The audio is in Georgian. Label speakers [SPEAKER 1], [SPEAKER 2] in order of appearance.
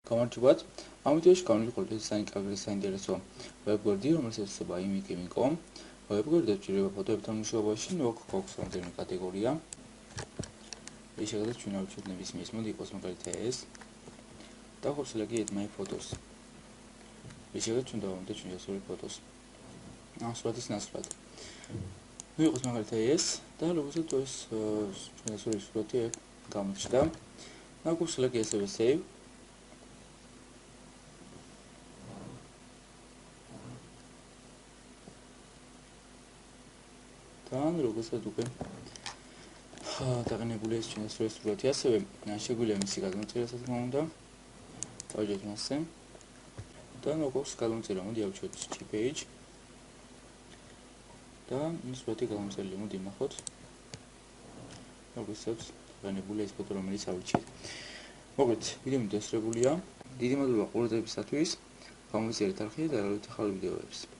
[SPEAKER 1] გამარჯობათ. ამ ვიდეოში განვიხილოთ საინტერესო ვებგვერდი, რომელიც ეხება imiki.com. ვებგვერდზე ჭირდება ფოტოებთან მუშაობაში, გვაქვს რამდენიმე კატეგორია. ის შეგიძლიათ ჩვენ ავირჩიოთ ნებისმიერ მოდი იყოს მაგალითად ეს. და ხორცლაგიეთ my photos. ის შეგიძლიათ ჩვენ დავამატოთ ჩვენ დასავლი ფოტოს. ამ სურათის ნაცვლად. ნუ იყოს მაგალითად ეს და როგორც ეს ჩვენ დასავლი სურათი გამოჩნდა. და ხორცლაგი ასევე save. თან როგორცად უკვე დაღნებული ეს ჩვენი სურათი ასევე შეგვიძლია მისი გადამწერა რა თქმა უნდა დავჯერთ მასზე და როგორც გადამწერა მოდი ავჩვენოთ page და ის სურათი გადამწერილი მოდი ნახოთ როგორცად დაღნებული ეს ფოტო რომელიც ავირჩიეთ მოგეთ ვიდეო დასრულებულია დიდი მადლობა ყურადღებისათვის გამოვიწერეთ არხი და რა ვიცი ახალ ვიდეოებს